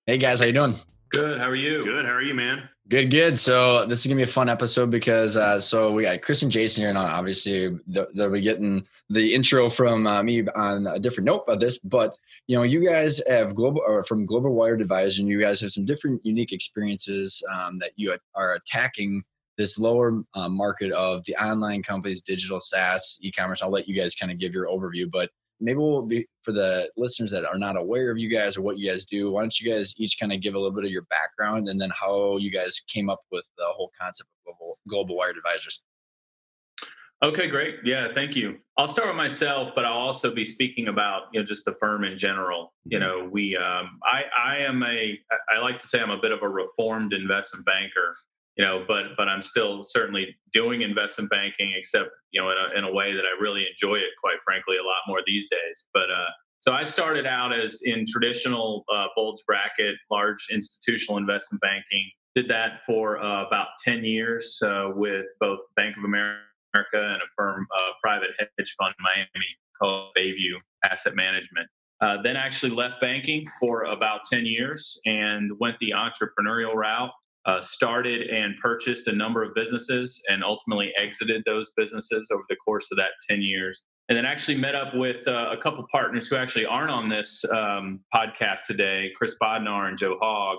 Hey guys, how you doing? Good. How are you? Good. How are you, man? Good, good. So this is gonna be a fun episode because so we got Chris and Jason here, and obviously they'll be getting the intro from me on a different note of this. But you guys have from Global Wired Advisor, and you guys have some different unique experiences that you are attacking this lower market of the online companies, digital SaaS, e-commerce. I'll let you guys kind of give your overview, but maybe we'll be for the listeners that are not aware of you guys or what you guys do. Why don't you guys each kind of give a little bit of your background and then how you guys came up with the whole concept of global wired advisors? Okay, great. Yeah, thank you. I'll start with myself, but I'll also be speaking about just the firm in general. I like to say I'm a bit of a reformed investment banker. But I'm still certainly doing investment banking, except in a way that I really enjoy it. Quite frankly, a lot more these days. But so I started out as in traditional bulge bracket, large institutional investment banking. Did that for about 10 years with both Bank of America and a firm, private hedge fund in Miami called Bayview Asset Management. Then actually left banking for about 10 years and went the entrepreneurial route. Started and purchased a number of businesses and ultimately exited those businesses over the course of that 10 years. And then actually met up with a couple partners who actually aren't on this podcast today, Chris Bodnar and Joe Hogg,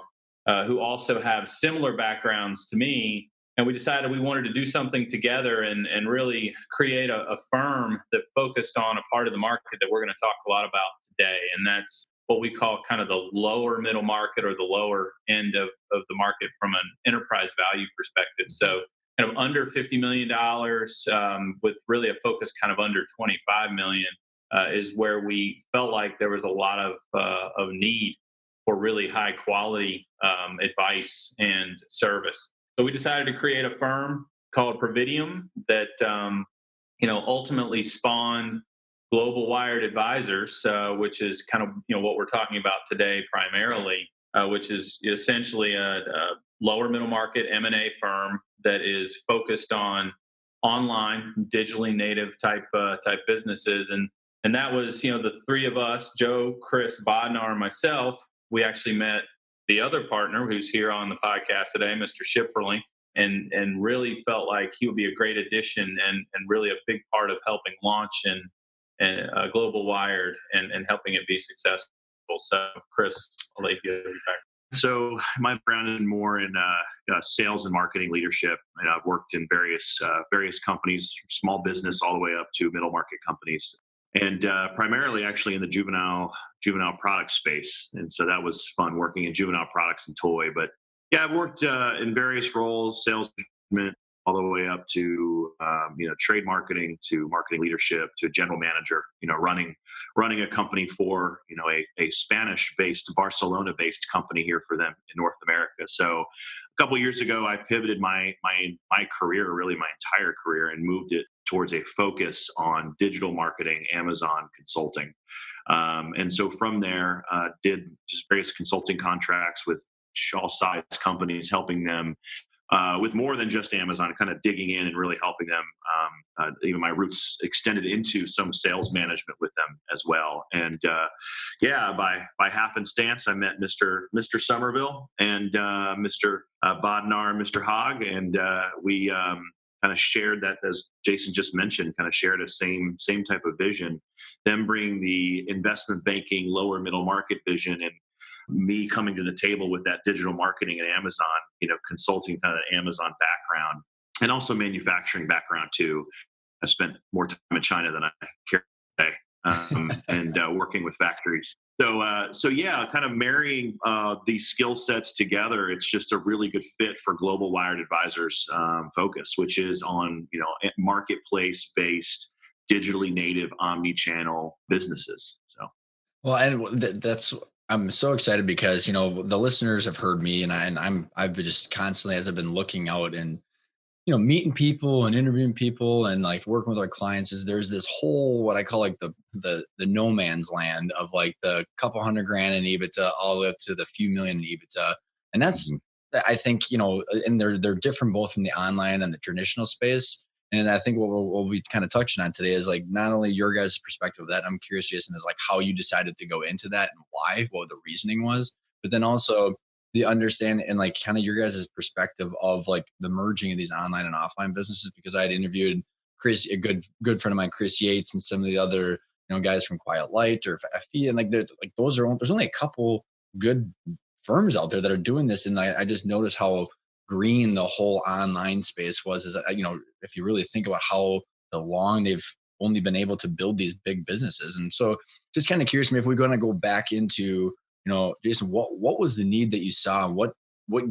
who also have similar backgrounds to me. And we decided we wanted to do something together and really create a firm that focused on a part of the market that we're going to talk a lot about today. And that's what we call kind of the lower middle market or the lower end of the market from an enterprise value perspective. So kind of under $50 million with really a focus kind of under 25 million is where we felt like there was a lot of need for really high quality advice and service. So we decided to create a firm called Providium that ultimately spawned Global Wired Advisors, which is kind of what we're talking about today primarily, which is essentially a lower middle market M&A firm that is focused on online, digitally native type businesses, and that was the three of us, Joe, Chris, Bodnar, and myself. We actually met the other partner who's here on the podcast today, Mr. Shipferling, and really felt like he would be a great addition and really a big part of helping launch and Global Wired and helping it be successful. So, Chris, I'll let you get back. So my background is more in sales and marketing leadership, and I've worked in various companies, small business all the way up to middle market companies, and primarily actually in the juvenile product space. And so that was fun working in juvenile products and toy. But yeah, I've worked in various roles, sales management, all the way up to trade marketing, to marketing leadership, to general manager. Running a company for a Spanish-based, Barcelona-based company here for them in North America. So a couple of years ago, I pivoted my career, really my entire career, and moved it towards a focus on digital marketing, Amazon consulting. And so from there, did just various consulting contracts with all size companies, helping them with more than just Amazon, kind of digging in and really helping them. Even my roots extended into some sales management with them as well. And by happenstance, I met Mr. Somerville and Mr. Bodnar and Mr. Hogg, and we kind of shared that, as Jason just mentioned, kind of shared a same type of vision. Them bringing the investment banking lower middle market vision, and me coming to the table with that digital marketing and Amazon, consulting kind of Amazon background, and also manufacturing background too. I spent more time in China than I care today, and working with factories. So yeah, kind of marrying these skill sets together. It's just a really good fit for Global Wired Advisors focus, which is on marketplace based, digitally native, omni-channel businesses. So, Well, and that's I'm so excited because the listeners have heard me, and I've been just constantly, as I've been looking out and meeting people and interviewing people and like working with our clients, is there's this whole what I call like the no man's land of like the couple $100,000 in EBITDA all the way up to the few million in EBITDA, and that's I think and they're different both from the online and the traditional space. And I think what we'll be kind of touching on today is like not only your guys' perspective of that. I'm curious, Jason, is like how you decided to go into that and why, what the reasoning was. but then also the understand and like kind of your guys' perspective of like the merging of these online and offline businesses, because I had interviewed Chris, a good friend of mine, Chris Yates, and some of the other guys from Quiet Light or FE, and like like there's only a couple good firms out there that are doing this, and I just noticed how green the whole online space was. Is if you really think about how long they've only been able to build these big businesses, and so just kind of curious, maybe if we're going to go back into Jason, what was the need that you saw? What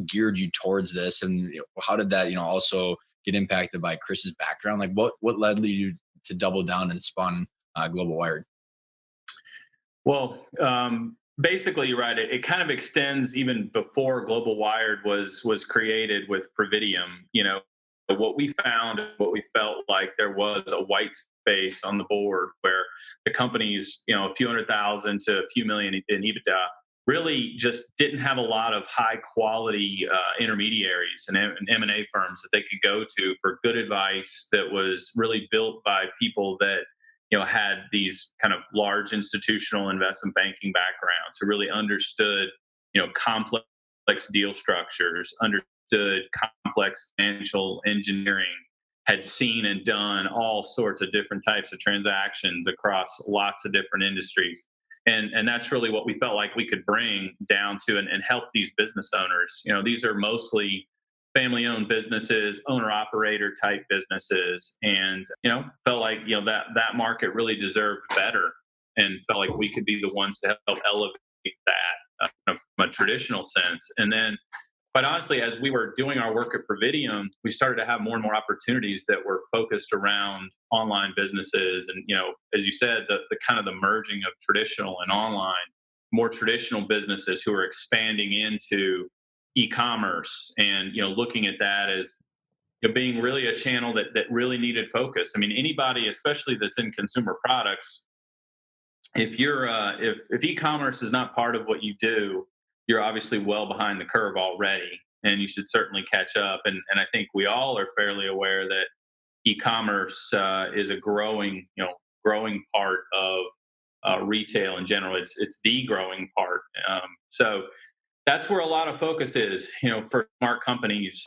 geared you towards this, and how did that also get impacted by Chris's background? Like what led you to double down and spawn Global Wired? Well, basically, you're right. It kind of extends even before Global Wired was created with Providium. What we found, what we felt like there was a white space on the board where the companies, a few 100,000 to a few million in EBITDA, really just didn't have a lot of high quality intermediaries and M&A firms that they could go to for good advice that was really built by people that had these kind of large institutional investment banking backgrounds, who really understood complex deal structures, understood complex financial engineering, had seen and done all sorts of different types of transactions across lots of different industries. And that's really what we felt like we could bring down to and help these business owners. These are mostly family-owned businesses, owner-operator type businesses, and felt like that market really deserved better, and felt like we could be the ones to help elevate that from a traditional sense. And then, quite honestly, as we were doing our work at Providium, we started to have more and more opportunities that were focused around online businesses, and as you said, the kind of the merging of traditional and online, more traditional businesses who are expanding into e-commerce, and looking at that as being really a channel that really needed focus. I mean, anybody, especially that's in consumer products, if you're if e-commerce is not part of what you do, you're obviously well behind the curve already, and you should certainly catch up. And I think we all are fairly aware that e-commerce is a growing part of retail in general. It's the growing part. So that's where a lot of focus is, for smart companies.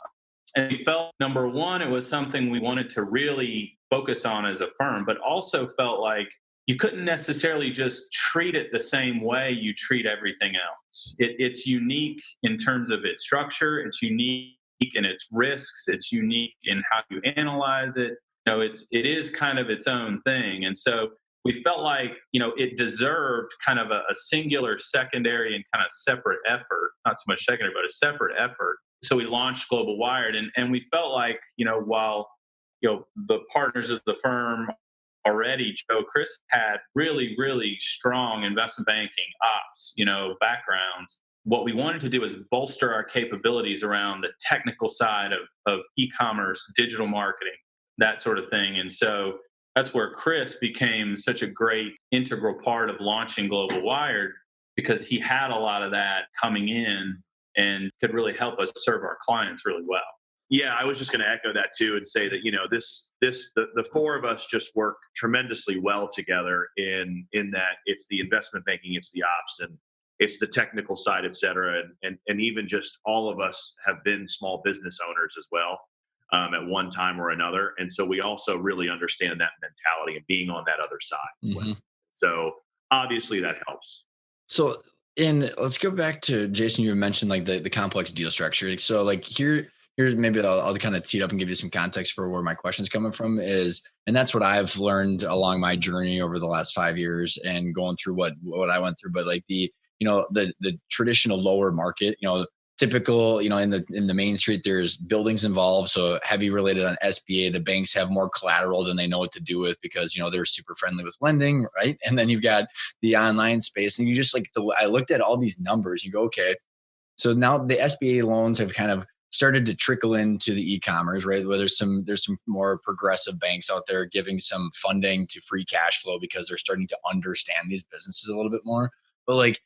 And we felt, number one, it was something we wanted to really focus on as a firm, but also felt like you couldn't necessarily just treat it the same way you treat everything else. It's unique in terms of its structure. It's unique in its risks. It's unique in how you analyze it. It is kind of its own thing. And so we felt like, it deserved kind of a singular, secondary, and kind of separate effort, not so much secondary, but a separate effort. So we launched Global Wired, and we felt like, while, the partners of the firm already, Chris had really, really strong investment banking ops, backgrounds. What we wanted to do is bolster our capabilities around the technical side of e-commerce, digital marketing, that sort of thing. And so that's where Chris became such a great integral part of launching Global Wired, because he had a lot of that coming in and could really help us serve our clients really well. Yeah, I was just going to echo that too, and say that the four of us just work tremendously well together in that it's the investment banking, it's the ops, and it's the technical side, et cetera, and even just all of us have been small business owners as well. At one time or another. And so we also really understand that mentality and being on that other side. Mm-hmm. So obviously that helps. So let's go back to Jason, you mentioned like the complex deal structure. So like here's maybe I'll kind of tee it up and give you some context for where my question's coming from is, and that's what I've learned along my journey over the last 5 years and going through what I went through. But like the traditional lower market, typical, in the main street, there's buildings involved. So heavy related on SBA, the banks have more collateral than they know what to do with because, they're super friendly with lending. Right. And then you've got the online space, and you just I looked at all these numbers, you go, okay, so now the SBA loans have kind of started to trickle into the e-commerce, right? Where there's some more progressive banks out there giving some funding to free cash flow because they're starting to understand these businesses a little bit more. But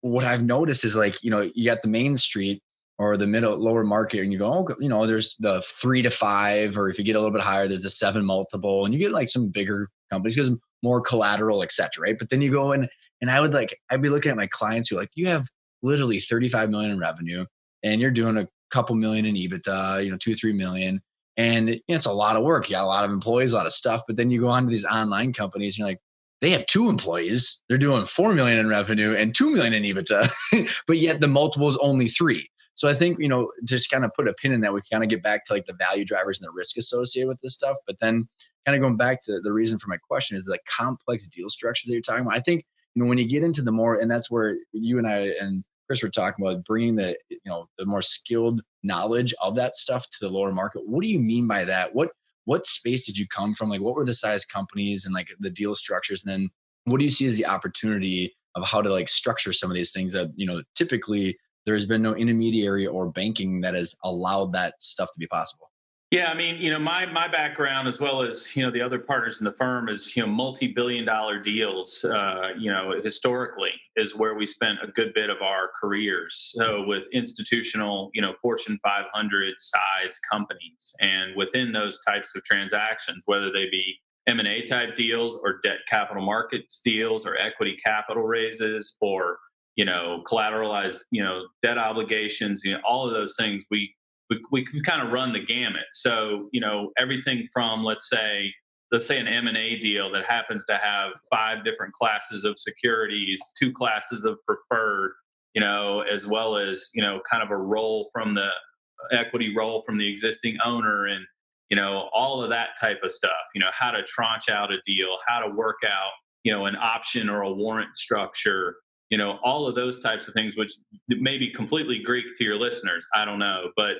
what I've noticed is you got the main street or the lower market, and you go, oh, there's the 3 to 5, or if you get a little bit higher, there's the 7 multiple, and you get some bigger companies because more collateral, et cetera, right? But then you go in, and I'd be looking at my clients who you have literally 35 million in revenue, and you're doing a couple million in EBITDA, 2 or 3 million. And it's a lot of work. You got a lot of employees, a lot of stuff. But then you go on to these online companies, and you're like, they have 2 employees. They're doing 4 million in revenue and 2 million in EBITDA, but yet the multiple is only 3. So I think, just kind of put a pin in that, we kind of get back to like the value drivers and the risk associated with this stuff. But then kind of going back to the reason for my question is the complex deal structures that you're talking about. I think, when you get into the more, and that's where you and I and Chris were talking about bringing the more skilled knowledge of that stuff to the lower market. What do you mean by that? What space did you come from? Like, what were the size companies and like the deal structures? And then what do you see as the opportunity of how to like structure some of these things that, typically there has been no intermediary or banking that has allowed that stuff to be possible? Yeah, I mean, my background as well as the other partners in the firm is multi-billion-dollar deals. Historically is where we spent a good bit of our careers. So with institutional, Fortune 500 size companies, and within those types of transactions, whether they be M&A type deals or debt capital markets deals or equity capital raises or collateralized debt obligations, all of those things we can kind of run the gamut. So, everything from, let's say an M&A deal that happens to have 5 different classes of securities, 2 classes of preferred, as well as, kind of a roll from the equity roll from the existing owner and, all of that type of stuff, how to tranche out a deal, how to work out, an option or a warrant structure, all of those types of things, which may be completely Greek to your listeners. I don't know. But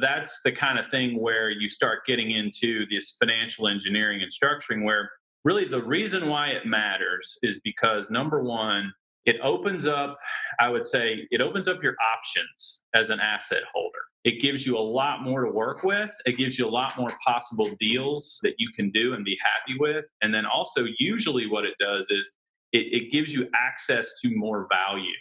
that's the kind of thing where you start getting into this financial engineering and structuring, where really the reason why it matters is because, number one, it opens up your options as an asset holder. It gives you a lot more to work with. It gives you a lot more possible deals that you can do and be happy with. And then also, usually what it does is it gives you access to more value.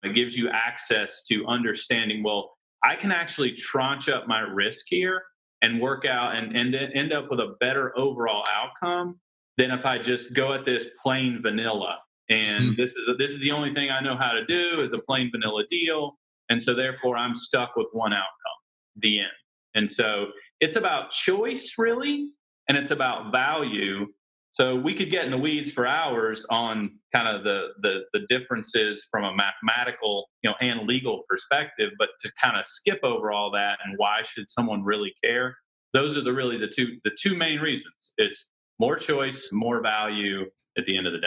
It gives you access to understanding, well, I can actually tranche up my risk here and work out and end up with a better overall outcome than if I just go at this plain vanilla. And this is the only thing I know how to do is a plain vanilla deal. And so therefore I'm stuck with one outcome, the end. And so it's about choice really, and it's about value. So we could get in the weeds for hours on kind of the differences from a mathematical, and legal perspective, but to kind of skip over all that and why should someone really care? Those are the two main reasons. It's more choice, more value at the end of the day.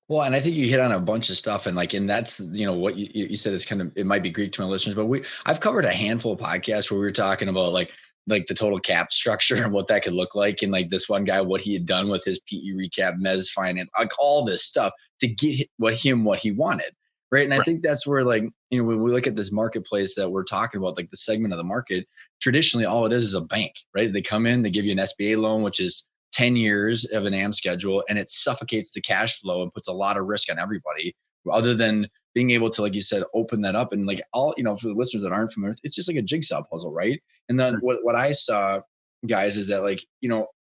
Well, and I think you hit on a bunch of stuff, and that's what you said is kind of, it might be Greek to my listeners, but I've covered a handful of podcasts where we were talking about like the total cap structure and what that could look like, and like this one guy, what he had done with his PE recap, mezz finance, like all this stuff to get what he wanted, right? And I think that's where when we look at this marketplace that we're talking about, like the segment of the market, traditionally all it is a bank, right? They come in, they give you an SBA loan, which is 10 years of an AM schedule, and it suffocates the cash flow and puts a lot of risk on everybody, other than being able to, like you said, open that up. And like all, for the listeners that aren't familiar, it's just like a jigsaw puzzle, right? And then what I saw, guys, is that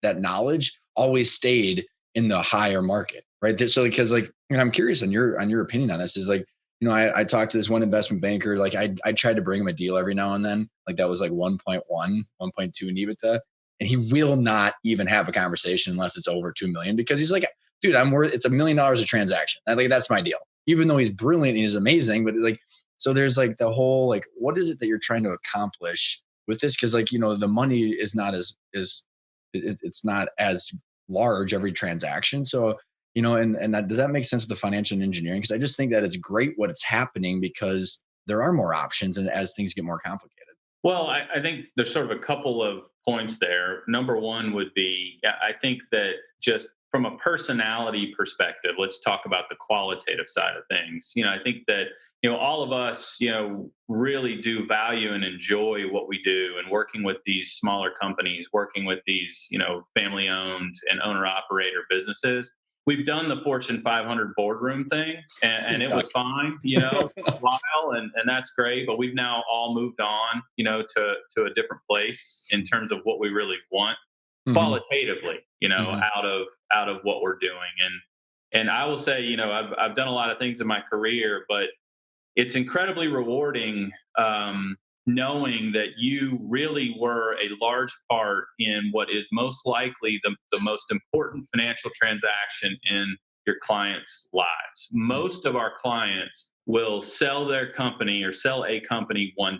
that knowledge always stayed in the higher market, right? So because I'm curious on your opinion on this is I talked to this one investment banker, I tried to bring him a deal every now and then, that was 1.1, 1.2 in EBITDA. And he will not even have a conversation unless it's over 2 million, because he's like, dude, it's $1 million a transaction. That's my deal. Even though he's brilliant and he's amazing, but so there's the whole, what is it that you're trying to accomplish with this? Cause the money is not it's not as large every transaction. So, and does that make sense with the financial engineering? Cause I just think that it's great what it's happening because there are more options and as things get more complicated. Well, I think there's sort of a couple of points there. Number one would be, I think that just from a personality perspective, let's talk about the qualitative side of things. I think that, all of us, really do value and enjoy what we do, and working with these smaller companies, working with these, family owned and owner operator businesses. We've done the Fortune 500 boardroom thing, and it was fine, for a while, and that's great. But we've now all moved on, to a different place in terms of what we really want qualitatively, out of what we're doing. And I will say, I've done a lot of things in my career, but it's incredibly rewarding, knowing that you really were a large part in what is most likely the most important financial transaction in your clients' lives. Most of our clients will sell their company or sell a company one time,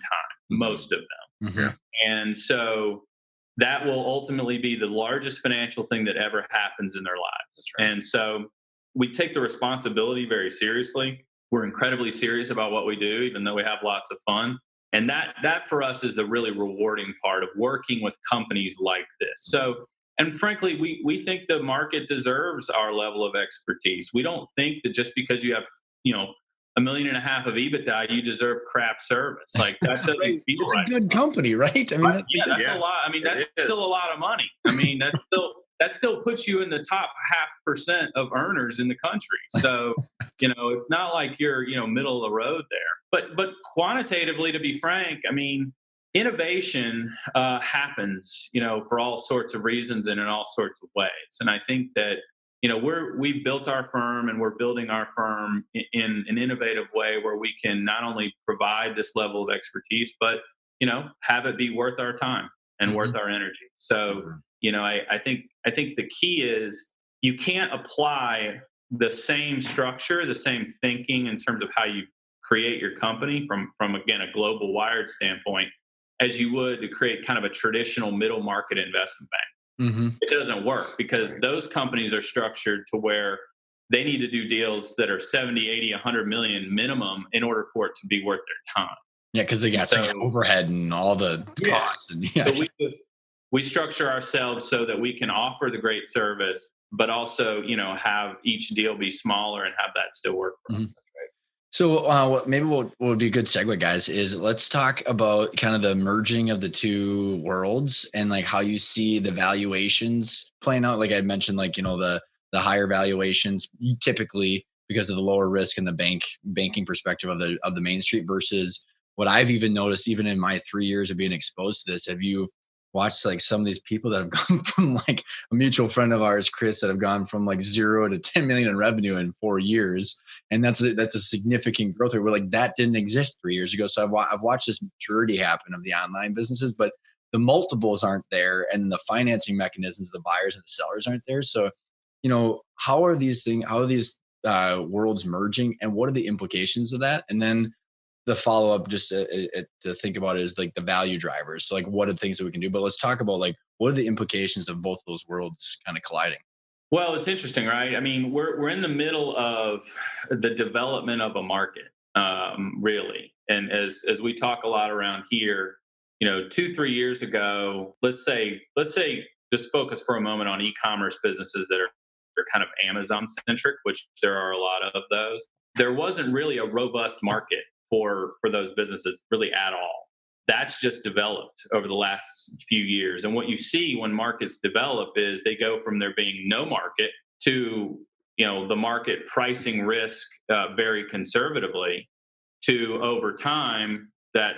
most of them. Mm-hmm. And so that will ultimately be the largest financial thing that ever happens in their lives. Right. And so we take the responsibility very seriously. We're incredibly serious about what we do, even though we have lots of fun. And that for us is the really rewarding part of working with companies like this. So, and frankly, we think the market deserves our level of expertise. We don't think that just because you have, $1.5 million of EBITDA, you deserve crap service. Like that doesn't right. feel it's right. a good company, right? I mean, that's a lot. I mean, that's still a lot of money. I mean, that still puts you in the top 0.5% of earners in the country. So, it's not like you're, middle of the road there. But quantitatively, to be frank, I mean, innovation happens, for all sorts of reasons and in all sorts of ways. And I think that, we've built our firm and we're building our firm in an innovative way where we can not only provide this level of expertise, but, have it be worth our time and worth our energy. So, I think the key is you can't apply the same structure, the same thinking in terms of how you create your company from again, a global wired standpoint as you would to create kind of a traditional middle market investment bank. Mm-hmm. It doesn't work because those companies are structured to where they need to do deals that are 70, 80, 100 million minimum in order for it to be worth their time. Yeah, because they got overhead and all the costs. And so we structure ourselves so that we can offer the great service, but also, have each deal be smaller and have that still work for us. So maybe what would be a good segue, guys, is let's talk about kind of the merging of the two worlds and like how you see the valuations playing out. Like I mentioned, like, the higher valuations typically because of the lower risk and the banking perspective of the Main Street versus what I've even noticed, even in my 3 years of being exposed to this. Have you watched like some of these people that have gone from like a mutual friend of ours, Chris, that have gone from like 0 to 10 million in revenue in 4 years? And that's a significant growth rate. We're like, that didn't exist 3 years ago. So I've watched this maturity happen of the online businesses, but the multiples aren't there and the financing mechanisms, the buyers and the sellers aren't there. So, how are these worlds merging and what are the implications of that? And then the follow-up just to think about is like the value drivers. So like what are the things that we can do? But let's talk about like what are the implications of both those worlds kind of colliding? Well, it's interesting, right? I mean, we're in the middle of the development of a market, really. And as we talk a lot around here, 2-3 years ago, let's say just focus for a moment on e-commerce businesses that are kind of Amazon centric, which there are a lot of those. There wasn't really a robust market for those businesses really at all. That's just developed over the last few years. And what you see when markets develop is they go from there being no market to, the market pricing risk very conservatively to over time that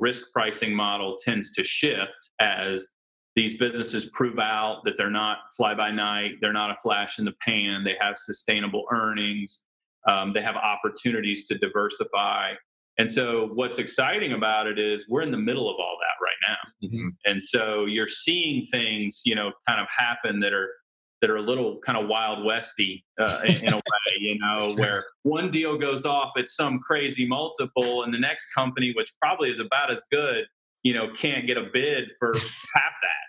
risk pricing model tends to shift as these businesses prove out that they're not fly by night, they're not a flash in the pan, they have sustainable earnings, they have opportunities to diversify. And so what's exciting about it is we're in the middle of all that right now. Mm-hmm. And so you're seeing things, kind of happen that are a little kind of wild westy in a way, where one deal goes off at some crazy multiple and the next company, which probably is about as good, can't get a bid for half that.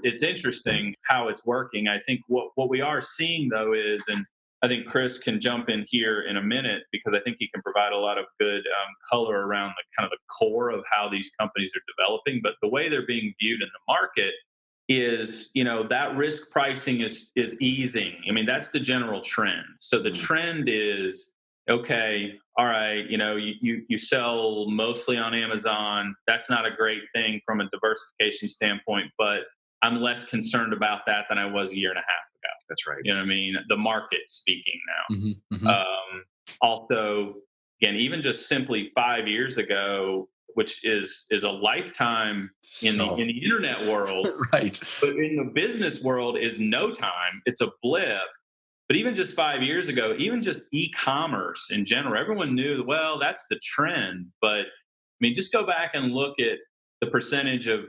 It's interesting how it's working. I think what we are seeing though is, and I think Chris can jump in here in a minute because I think he can provide a lot of good color around the kind of the core of how these companies are developing. But the way they're being viewed in the market is, that risk pricing is easing. I mean, that's the general trend. So the trend is, okay, all right, you sell mostly on Amazon. That's not a great thing from a diversification standpoint, but I'm less concerned about that than I was a year and a half ago. That's right. You know what I mean? The market speaking now. Mm-hmm, mm-hmm. Also, again, even just simply 5 years ago, which is a lifetime in the internet world, right? But in the business world is no time. It's a blip. But even just 5 years ago, even just e-commerce in general, everyone knew, well, that's the trend. But I mean, just go back and look at the percentage of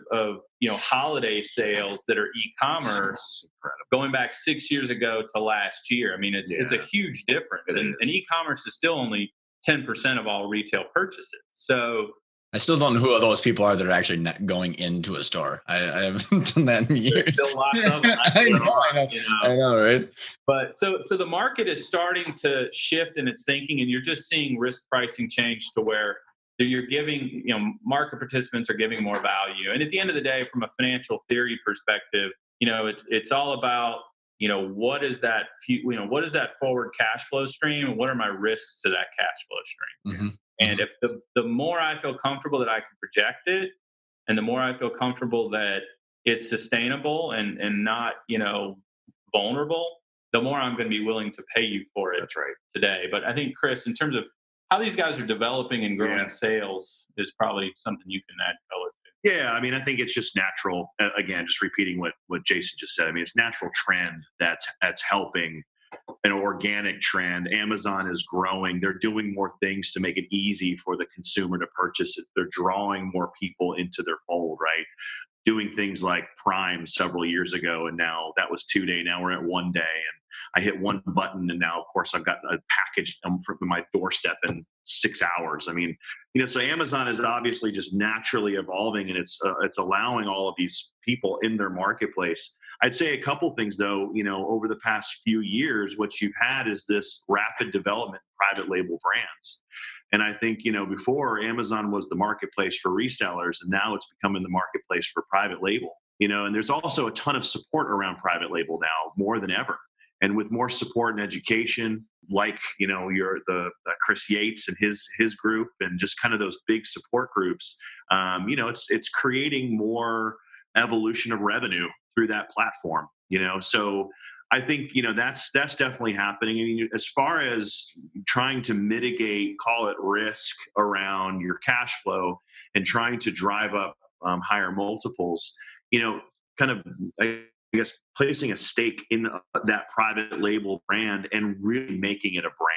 holiday sales that are e-commerce going back 6 years ago to last year. I mean, it's a huge difference, and e-commerce is still only 10% of all retail purchases. So I still don't know who those people are that are actually not going into a store. I haven't done that in years. Still lots of them. I know, right? But so the market is starting to shift in its thinking, and you're just seeing risk pricing change to where you're giving, market participants are giving more value. And at the end of the day, from a financial theory perspective, it's all about, what is that, what is that forward cash flow stream, and what are my risks to that cash flow stream? Mm-hmm. And if the more I feel comfortable that I can project it, and the more I feel comfortable that it's sustainable and not, vulnerable, the more I'm going to be willing to pay you for it. That's right. Today. But I think, Chris, in terms of how these guys are developing and growing sales is probably something you can add color to. Yeah, I mean, I think it's just natural. Again, just repeating what Jason just said. I mean, it's natural trend that's helping, an organic trend. Amazon is growing. They're doing more things to make it easy for the consumer to purchase it. They're drawing more people into their fold, right? Doing things like Prime several years ago, and now that was 2 day. Now we're at 1 day, and I hit one button, and now, of course, I've got a package from my doorstep in 6 hours. I mean, so Amazon is obviously just naturally evolving, and it's allowing all of these people in their marketplace. I'd say a couple things, though. Over the past few years, what you've had is this rapid development of private label brands. And I think, before, Amazon was the marketplace for resellers, and now it's becoming the marketplace for private label. And there's also a ton of support around private label now, more than ever. And with more support and education, like, the Chris Yates and his group, and just kind of those big support groups, it's creating more evolution of revenue through that platform. So I think, that's definitely happening. And as far as trying to mitigate, call it risk around your cash flow and trying to drive up higher multiples, kind of, I guess, placing a stake in that private label brand and really making it a brand.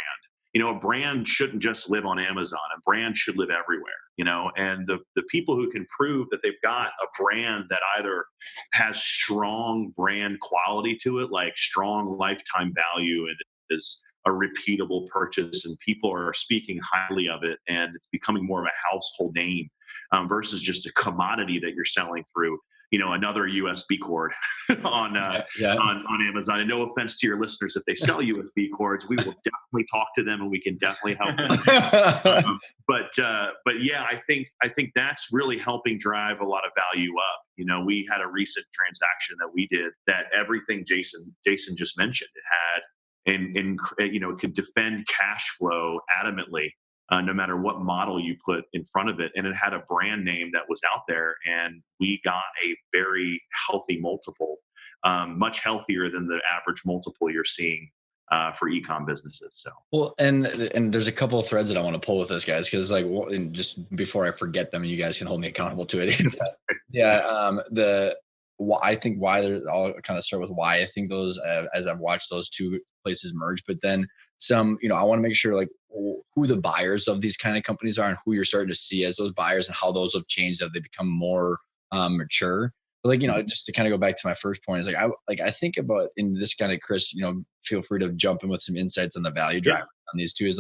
A brand shouldn't just live on Amazon. A brand should live everywhere, and the people who can prove that they've got a brand that either has strong brand quality to it, like strong lifetime value, and is a repeatable purchase, and people are speaking highly of it, and it's becoming more of a household name versus just a commodity that you're selling through, another USB cord on Amazon. And no offense to your listeners, if they sell USB cords, we will definitely talk to them, and we can definitely help them. But yeah, I think that's really helping drive a lot of value up. We had a recent transaction that we did that everything Jason just mentioned, it had, and it could defend cash flow adamantly. No matter what model you put in front of it. And it had a brand name that was out there, and we got a very healthy multiple, much healthier than the average multiple you're seeing for e-com businesses. So, well, and there's a couple of threads that I want to pull with this, guys, because and just before I forget them, and you guys can hold me accountable to it. I think I'll kind of start with why I think those, as I've watched those two places merge, but then some, I want to make sure, like, who the buyers of these kind of companies are and who you're starting to see as those buyers, and how those have changed as they become more mature. But just to kind of go back to my first point is I think about in this kind of, Chris, feel free to jump in with some insights on the value driver on these two. Is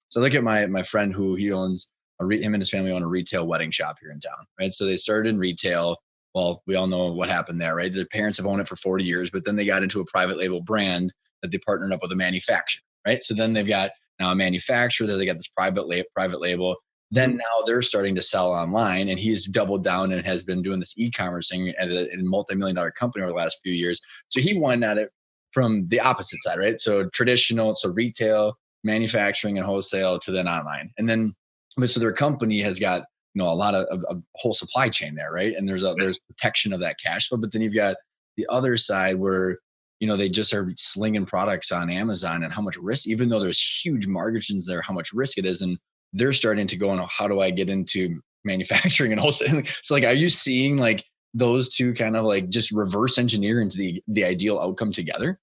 so look at my friend who he owns him and his family own a retail wedding shop here in town, right? So they started in retail. Well, we all know what happened there, right? Their parents have owned it for 40 years, but then they got into a private label brand that they partnered up with a manufacturer, right? So then they've got now a manufacturer that they got this private label. Then now they're starting to sell online, and he's doubled down and has been doing this e-commerce thing at a multi-million-dollar company over the last few years. So he went at it from the opposite side, right? So traditional, so retail, manufacturing, and wholesale, to then online. And then, so their company has got, a lot of a whole supply chain there, right? And there's protection of that cash flow. But then you've got the other side where, they just are slinging products on Amazon, and how much risk, even though there's huge margins there, how much risk it is. And they're starting to go, how do I get into manufacturing and wholesale? So are you seeing those two kind of just reverse engineer into the ideal outcome together?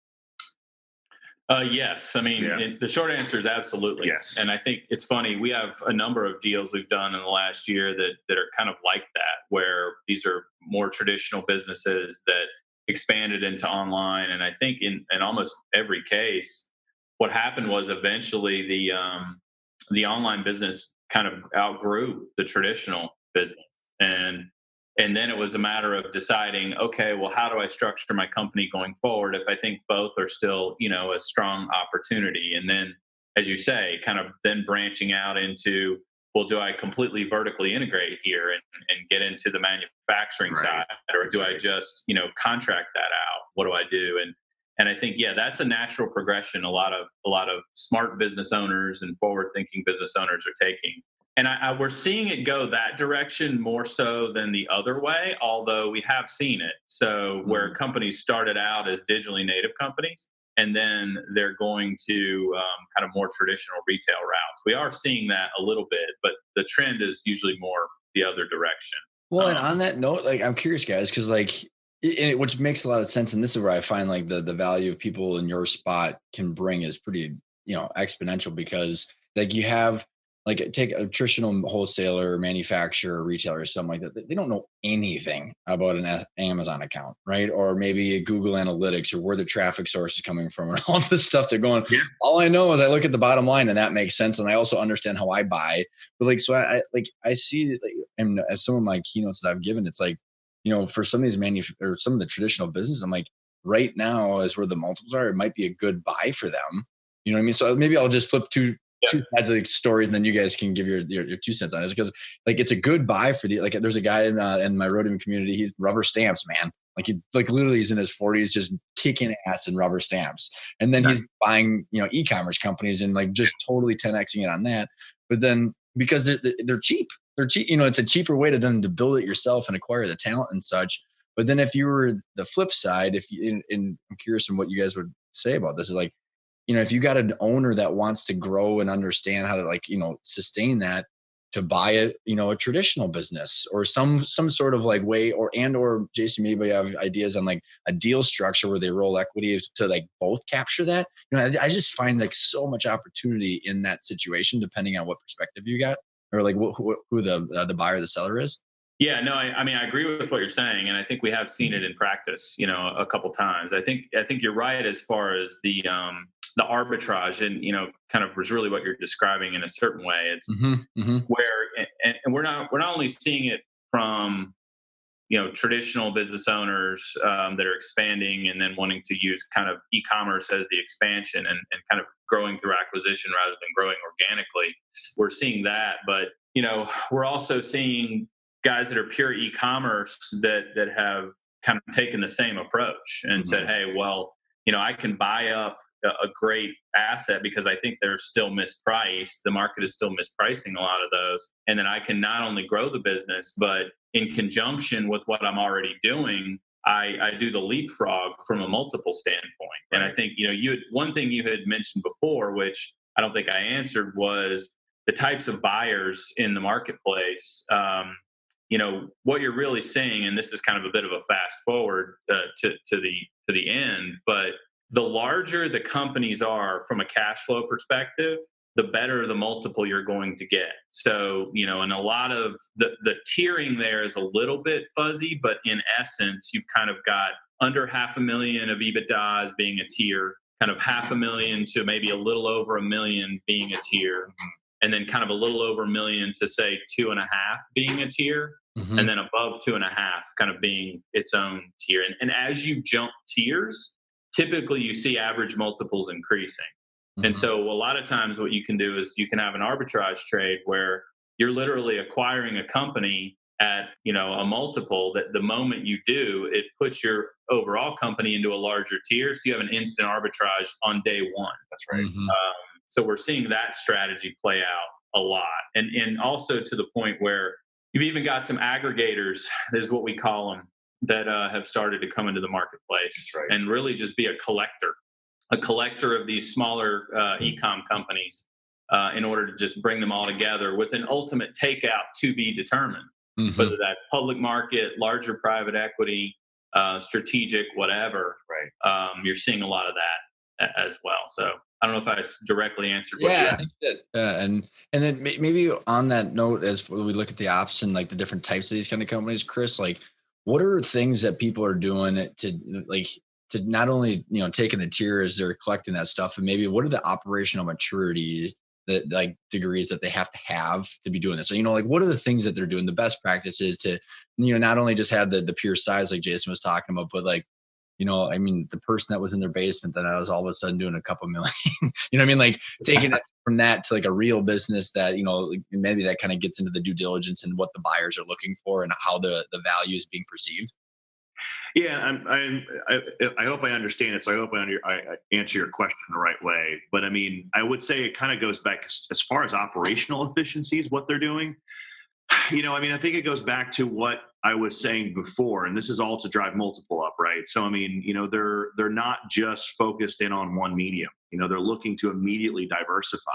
Yes. I mean, the short answer is absolutely. Yes. And I think it's funny. We have a number of deals we've done in the last year that are kind of like that, where these are more traditional businesses that expanded into online. And I think in almost every case, what happened was eventually the online business kind of outgrew the traditional business. And and then it was a matter of deciding, okay, well, how do I structure my company going forward if I think both are still, a strong opportunity? And then, as you say, kind of then branching out into, well, do I completely vertically integrate here and get into the manufacturing side, or do I just, contract that out? What do I do? And I think, yeah, that's a natural progression. A lot of smart business owners and forward-thinking business owners are taking. And we're seeing it go that direction more so than the other way, although we have seen it. So where companies started out as digitally native companies, and then they're going to kind of more traditional retail routes. We are seeing that a little bit, but the trend is usually more the other direction. Well, and on that note, like, I'm curious, guys, because like, which makes a lot of sense, and this is where I find like the value of people in your spot can bring is pretty, exponential, because like you have like take a traditional wholesaler, manufacturer, retailer, or something like that. They don't know anything about an Amazon account, right? Or maybe a Google Analytics, or where the traffic source is coming from, and all this stuff they're going. Yeah. All I know is I look at the bottom line, and that makes sense, and I also understand how I buy. But like, so I see, like, and as some of my keynotes that I've given, it's like, for some of these or some of the traditional business, I'm like, right now is where the multiples are. It might be a good buy for them. You know what I mean? So maybe I'll just flip two sides of the story, and then you guys can give your 2 cents on it. Because like, it's a good buy for like, there's a guy in my Rhodium community. He's rubber stamps, man. Like literally he's in his 40s, just kicking ass in rubber stamps. And then he's buying, e-commerce companies and like just totally 10xing it on that. But then because they're cheap, it's a cheaper way to build it yourself and acquire the talent and such. But then if you were the flip side, and I'm curious on what you guys would say about this, is like, if you got an owner that wants to grow and understand how to like, sustain that, to buy a traditional business or some sort of like way, or Jason, maybe you have ideas on like a deal structure where they roll equity to like both capture that. I just find like so much opportunity in that situation, depending on what perspective you got, or like who the buyer or the seller is. Yeah, no, I mean, I agree with what you're saying, and I think we have seen it in practice, a couple times. I think you're right as far as the arbitrage, and kind of was really what you're describing in a certain way. It's where, and we're not only seeing it from traditional business owners that are expanding and then wanting to use kind of e-commerce as the expansion and kind of growing through acquisition rather than growing organically. We're seeing that, but we're also seeing guys that are pure e-commerce that have kind of taken the same approach and said, hey, well, I can buy up a great asset because I think they're still mispriced. The market is still mispricing a lot of those. And then I can not only grow the business, but in conjunction with what I'm already doing, I do the leapfrog from a multiple standpoint. And I think, one thing you had mentioned before, which I don't think I answered, was the types of buyers in the marketplace. What you're really seeing, and this is kind of a bit of a fast forward to the end, but the larger the companies are from a cash flow perspective, the better the multiple you're going to get. So, and a lot of the tiering there is a little bit fuzzy, but in essence, you've kind of got under $500,000 of EBITDA as being a tier, kind of $500,000 to maybe a little over $1 million being a tier, and then kind of a little over $1 million to say 2.5 being a tier. And then above 2.5 kind of being its own tier. And as you jump tiers, typically you see average multiples increasing. And so a lot of times what you can do is you can have an arbitrage trade where you're literally acquiring a company at, a multiple that the moment you do, it puts your overall company into a larger tier. So you have an instant arbitrage on day one. That's right. So we're seeing that strategy play out a lot. And also to the point where you've even got some aggregators, is what we call them, that have started to come into the marketplace and really just be a collector of these smaller e-com companies in order to just bring them all together with an ultimate takeout to be determined, whether that's public market, larger private equity, strategic, whatever. You're seeing a lot of that. as well. So I don't know if I directly answered what you Yeah, I asked. think that, and then maybe on that note, as we look at the ops and like the different types of these kind of companies, Chris, like what are things that people are doing to like to not only taking the tier as they're collecting that stuff, and maybe what are the operational maturity that like degrees that they have to be doing this? So like what are the things that they're doing? The best practices to not only just have the pure size like Jason was talking about, but like I mean, the person that was in their basement that I was all of a sudden doing a couple million, what I mean? Like taking it from that to like a real business that, like, maybe that kind of gets into the due diligence and what the buyers are looking for and how the value is being perceived. Yeah, I hope I understand it. So I hope I answer your question the right way. But I mean, I would say it kind of goes back as far as operational efficiencies, what they're doing. I mean, I think it goes back to what I was saying before, and this is all to drive multiple up, right? So, I mean, they're not just focused in on one medium. They're looking to immediately diversify.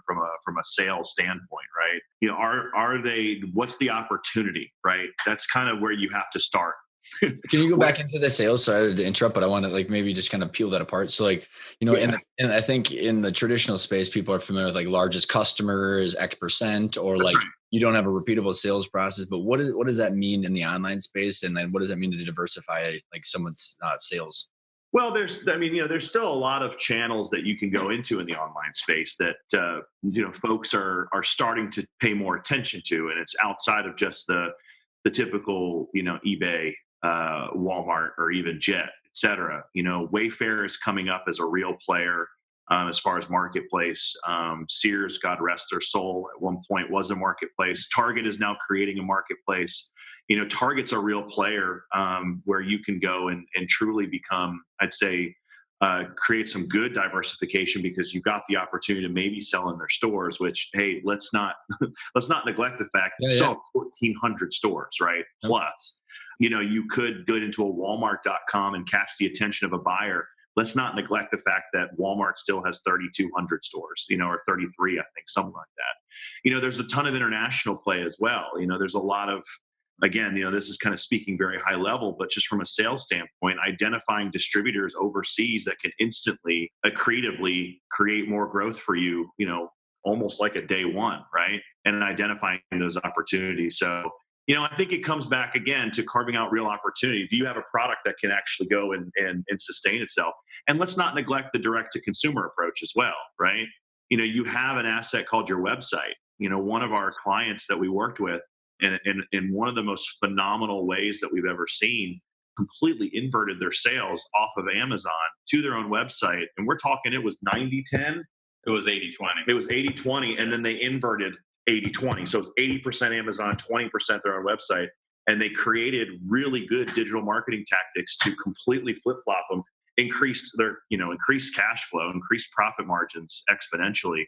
From a sales standpoint, right? Are they? What's the opportunity, right? That's kind of where you have to start. Can you go back into the sales? Sorry to interrupt, but I want to like maybe just kind of peel that apart. So like, Yeah. and I think in the traditional space, people are familiar with like largest customers, X%, or like you don't have a repeatable sales process. But what does that mean in the online space? And then what does that mean to diversify like someone's sales? Well, there's still a lot of channels that you can go into in the online space that folks are starting to pay more attention to, and it's outside of just the typical eBay, Walmart, or even Jet, et cetera. Wayfair is coming up as a real player as far as marketplace. Sears, God rest their soul, at one point was a marketplace. Target is now creating a marketplace. Target's a real player where you can go and truly become, I'd say, create some good diversification because you've got the opportunity to maybe sell in their stores. Which, hey, let's not neglect the fact that sell 1,400 stores, right? Yep. Plus, you could go into a Walmart.com and catch the attention of a buyer. Let's not neglect the fact that Walmart still has 3,200 stores, or 33, I think, something like that. There's a ton of international play as well. There's a lot of, again, this is kind of speaking very high level, but just from a sales standpoint, identifying distributors overseas that can instantly, accretively create more growth for you, almost like a day one, right? And identifying those opportunities. So, I think it comes back again to carving out real opportunity. Do you have a product that can actually go and sustain itself? And let's not neglect the direct to consumer approach as well, right? You have an asset called your website. One of our clients that we worked with, and in one of the most phenomenal ways that we've ever seen, completely inverted their sales off of Amazon to their own website. And we're talking, it was 90-10. It was 80-20. It was 80-20, and then they inverted 80-20. So it's 80% Amazon, 20% their own website. And they created really good digital marketing tactics to completely flip-flop them, increase cash flow, increase profit margins exponentially.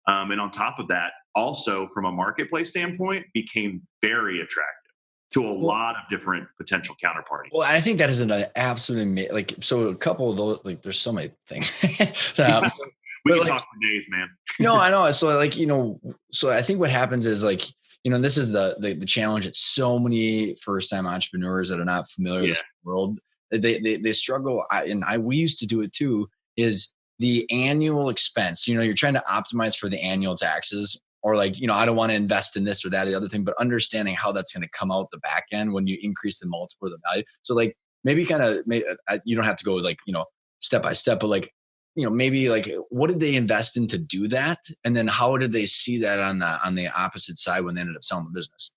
And on top of that, also from a marketplace standpoint, became very attractive to a lot of different potential counterparties. Well, I think that is an absolute so a couple of those, like there's so many things. We can talk for days, man. No, I know. So like, so I think what happens is like, this is the challenge that so many first-time entrepreneurs that are not familiar with this world, they struggle. We used to do it too, is the annual expense. You're trying to optimize for the annual taxes, or like, I don't want to invest in this or that or the other thing, but understanding how that's going to come out the back end when you increase the multiple of the value. So like maybe you don't have to go like, step by step, but like, maybe like what did they invest in to do that? And then how did they see that on the opposite side when they ended up selling the business?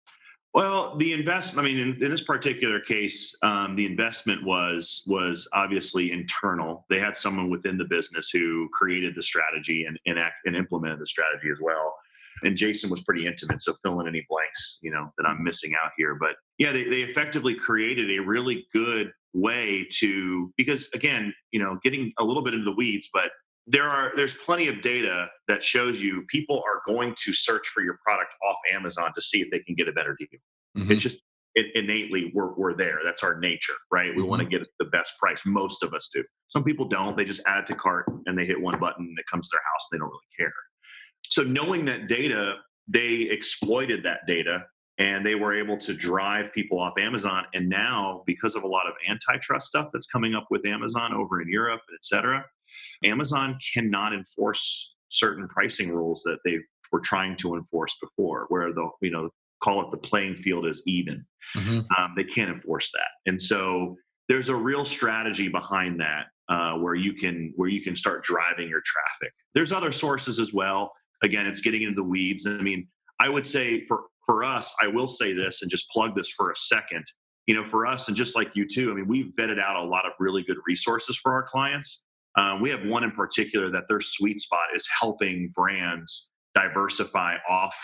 Well, the investment, I mean, in this particular case, the investment was obviously internal. They had someone within the business who created the strategy and implemented the strategy as well. And Jason was pretty intimate, so fill in any blanks, that I'm missing out here. But yeah, they effectively created a really good way to, because again, getting a little bit into the weeds, but there's plenty of data that shows you people are going to search for your product off Amazon to see if they can get a better deal. Mm-hmm. It's just innately we're there. That's our nature, right? We want to get the best price. Most of us do. Some people don't. They just add it to cart and they hit one button and it comes to their house. They don't really care. So knowing that data, they exploited that data and they were able to drive people off Amazon. And now, because of a lot of antitrust stuff that's coming up with Amazon over in Europe, et cetera, Amazon cannot enforce certain pricing rules that they were trying to enforce before, where call it the playing field is even. They can't enforce that, and so there's a real strategy behind that, where you can start driving your traffic. There's other sources as well. Again, it's getting into the weeds. I mean, I would say for us, I will say this and just plug this for a second. For us, and just like you too, I mean, we've vetted out a lot of really good resources for our clients. We have one in particular that their sweet spot is helping brands diversify off.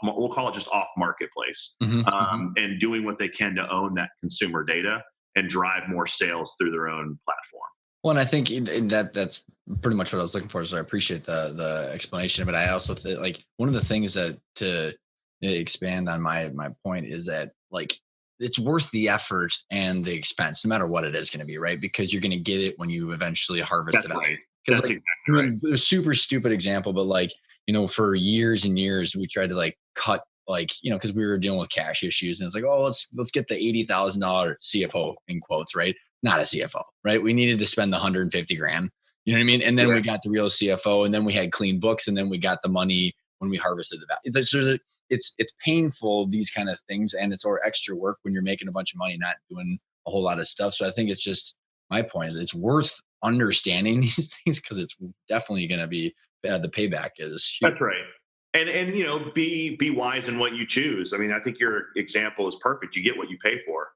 We'll call it just off marketplace, and doing what they can to own that consumer data and drive more sales through their own platform. Well, and I think that's pretty much what I was looking for. So I appreciate the explanation, but I also think like one of the things that to expand on my point is that like it's worth the effort and the expense, no matter what it is going to be, right? Because you're going to get it when you eventually harvest That's the value. right. Because That's like, exactly right. A super stupid example, but like for years and years we tried to like cut because we were dealing with cash issues, and it's like, oh, let's get the $80,000 CFO in quotes, right? Not a CFO, right? We needed to spend the 150 grand. You know what I mean? And then we got the real CFO, and then we had clean books, and then we got the money when we harvested the value. It's painful, these kind of things, and it's our extra work when you're making a bunch of money, not doing a whole lot of stuff. So I think it's just, my point is it's worth understanding these things, because it's definitely going to be the payback is huge. That's right. And be wise in what you choose. I mean, I think your example is perfect. You get what you pay for.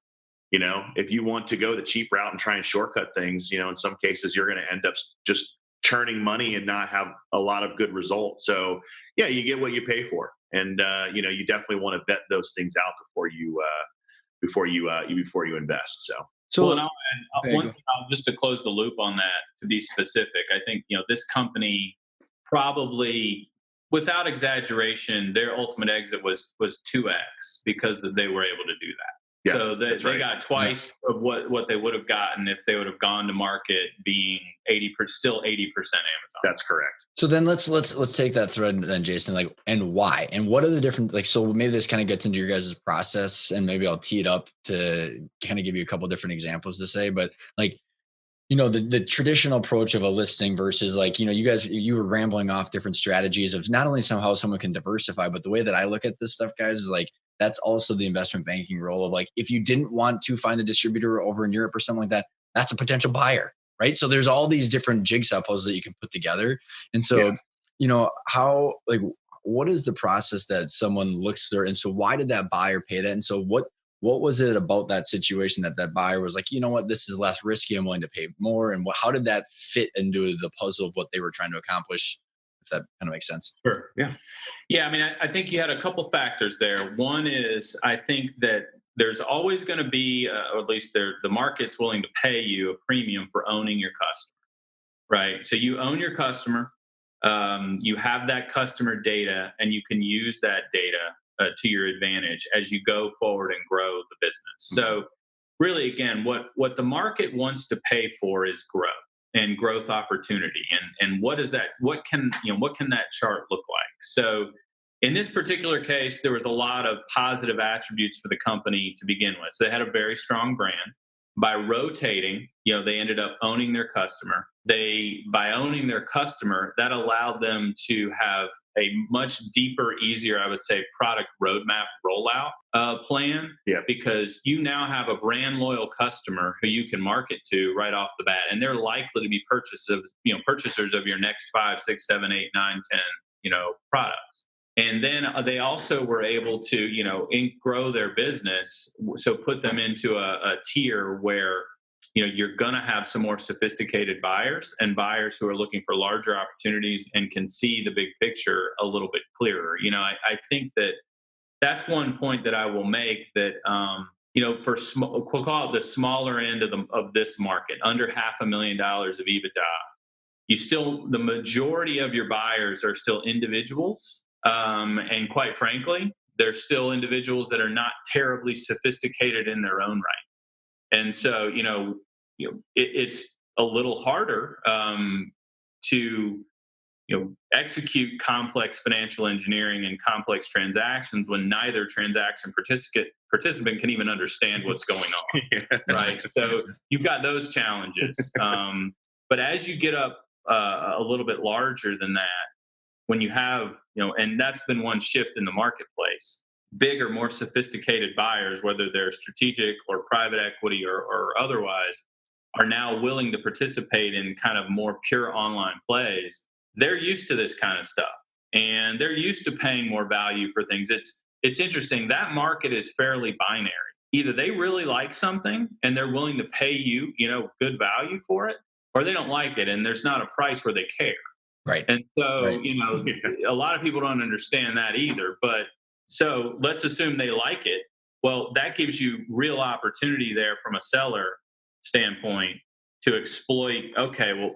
If you want to go the cheap route and try and shortcut things, in some cases you're going to end up just churning money and not have a lot of good results. So yeah, you get what you pay for, and you definitely want to vet those things out before you invest. So and one thing, just to close the loop on that, to be specific, I think this company probably, without exaggeration, their ultimate exit was 2x because they were able to do that. Yeah, so they got twice of what they would have gotten if they would have gone to market being 80% Amazon. That's correct. So then let's take that thread then, Jason, like, and why, and what are the different, like, so maybe this kind of gets into your guys' process, and maybe I'll tee it up to kind of give you a couple different examples to say, but like, the traditional approach of a listing versus like, you were rambling off different strategies of not only somehow someone can diversify, but the way that I look at this stuff, guys, is like, that's also the investment banking role of like, if you didn't want to find a distributor over in Europe or something like that, that's a potential buyer, right? So there's all these different jigsaw puzzles that you can put together. And so, how, like, what is the process that someone looks through? And so why did that buyer pay that? And so what was it about that situation that buyer was like, this is less risky, I'm willing to pay more? And how did that fit into the puzzle of what they were trying to accomplish? If that kind of makes sense. Sure. Yeah. Yeah. I mean, I think you had a couple factors there. One is, I think that there's always going to be, or at least the market's willing to pay you a premium for owning your customer, right? So you own your customer, you have that customer data, and you can use that data to your advantage as you go forward and grow the business. So really, again, what the market wants to pay for is growth and growth opportunity. And what is that? What can that chart look like? So in this particular case, there was a lot of positive attributes for the company to begin with. So they had a very strong brand. By rotating, they ended up owning their customer. By owning their customer, that allowed them to have a much deeper, easier, I would say, product roadmap rollout plan. Yeah. Because you now have a brand loyal customer who you can market to right off the bat, and they're likely to be purchasers of your next 5, 6, 7, 8, 9, 10, products. And then they also were able to, grow their business. So put them into a tier where, you're going to have some more sophisticated buyers, and buyers who are looking for larger opportunities and can see the big picture a little bit clearer. I think that's one point that I will make, that, we'll call it the smaller end of this market, under $500,000 of EBITDA. The majority of your buyers are still individuals. And quite frankly, they're still individuals that are not terribly sophisticated in their own right. And so, it's a little harder to execute complex financial engineering and complex transactions when neither transaction participant can even understand what's going on. Right. So you've got those challenges. But as you get up a little bit larger than that, when you have, and that's been one shift in the marketplace, bigger, more sophisticated buyers, whether they're strategic or private equity or otherwise, are now willing to participate in kind of more pure online plays. They're used to this kind of stuff, and they're used to paying more value for things. It's interesting. That market is fairly binary. Either they really like something and they're willing to pay you, good value for it, or they don't like it and there's not a price where they care. Right. And so, Right. A lot of people don't understand that either. But so let's assume they like it. Well, that gives you real opportunity there from a seller standpoint to exploit. Okay, well,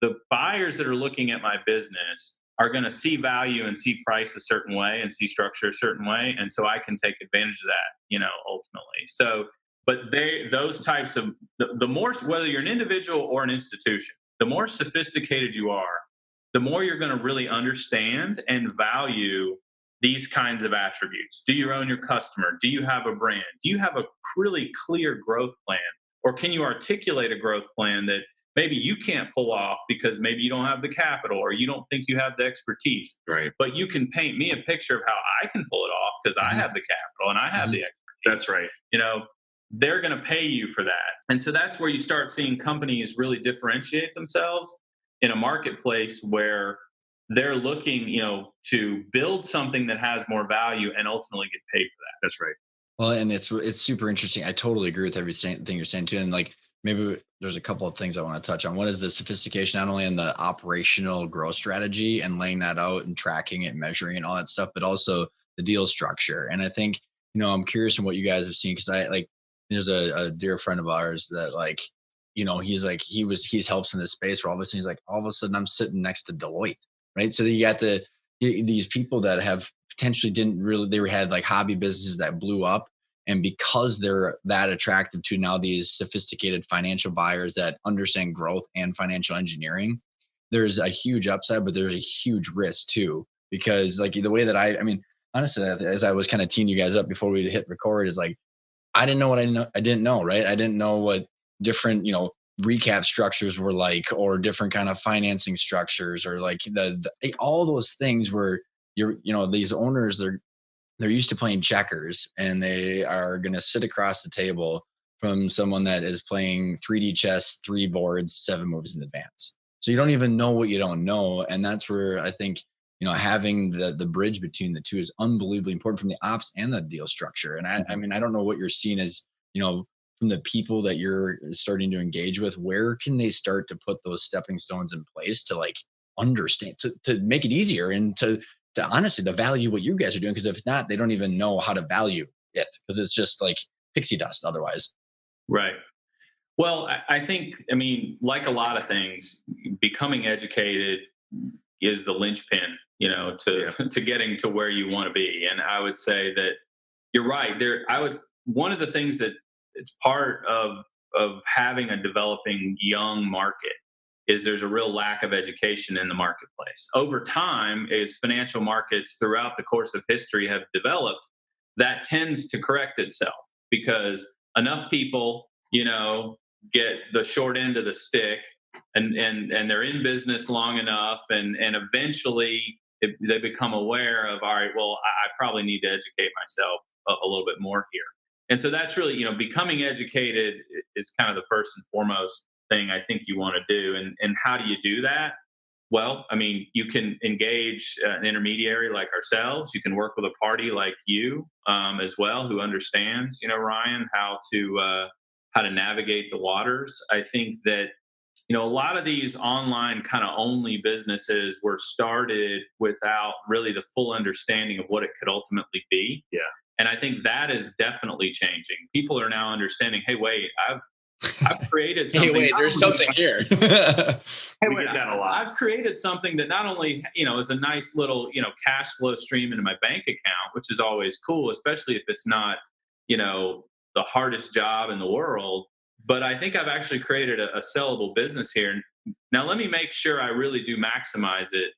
the buyers that are looking at my business are going to see value and see price a certain way and see structure a certain way, and so I can take advantage of that, ultimately. So, but those types of the more, whether you're an individual or an institution, the more sophisticated you are, the more you're going to really understand and value these kinds of attributes. Do you own your customer? Do you have a brand? Do you have a really clear growth plan? Or can you articulate a growth plan that maybe you can't pull off because maybe you don't have the capital or you don't think you have the expertise? Right. But you can paint me a picture of how I can pull it off because I have the capital and I have the expertise. That's right. They're going to pay you for that. And so that's where you start seeing companies really differentiate themselves in a marketplace where they're looking, to build something that has more value and ultimately get paid for that. That's right. Well, and it's super interesting. I totally agree with everything you're saying too. And like maybe there's a couple of things I want to touch on. One is the sophistication, not only in the operational growth strategy and laying that out and tracking it, measuring and all that stuff, but also the deal structure. And I think, I'm curious in what you guys have seen, because there's a dear friend of ours that he's helps in this space where all of a sudden I'm sitting next to Deloitte, right? So you got these people that have potentially they had like hobby businesses that blew up. And because they're that attractive to now these sophisticated financial buyers that understand growth and financial engineering, there's a huge upside, but there's a huge risk too. Because like the way that I mean, honestly, as I was kind of teeing you guys up before we hit record, is like, I didn't know what I didn't know, right? I didn't know what different, recap structures were like, or different kind of financing structures, or like all those things where these owners, they're used to playing checkers, and they are going to sit across the table from someone that is playing 3D chess, 3 boards, 7 moves in advance. So you don't even know what you don't know. And that's where I think, having the bridge between the two is unbelievably important from the ops and the deal structure. And I mean, I don't know what you're seeing as, from the people that you're starting to engage with, where can they start to put those stepping stones in place to like understand, to make it easier, and to honestly to value what you guys are doing? Because if not, they don't even know how to value it, because it's just like pixie dust otherwise. Right. Well, I think, like a lot of things, becoming educated is the linchpin, to getting to where you want to be. And I would say that you're right there. One of the things that it's part of having a developing young market is there's a real lack of education in the marketplace. Over time, as financial markets throughout the course of history have developed, that tends to correct itself, because enough people, get the short end of the stick, and they're in business long enough, and eventually they become aware of, all right, well, I probably need to educate myself a little bit more here. And so that's really, becoming educated is kind of the first and foremost thing I think you want to do. And how do you do that? Well, you can engage an intermediary like ourselves. You can work with a party like you as well, who understands, Ryan, how to navigate the waters. I think that, a lot of these online kind of only businesses were started without really the full understanding of what it could ultimately be. Yeah. And I think that is definitely changing. People are now understanding, hey, wait, I've created something. Hey, wait, there's something here. We get that a lot. I've created something that not only, is a nice little, cash flow stream into my bank account, which is always cool, especially if it's not, the hardest job in the world. But I think I've actually created a sellable business here. Now, let me make sure I really do maximize it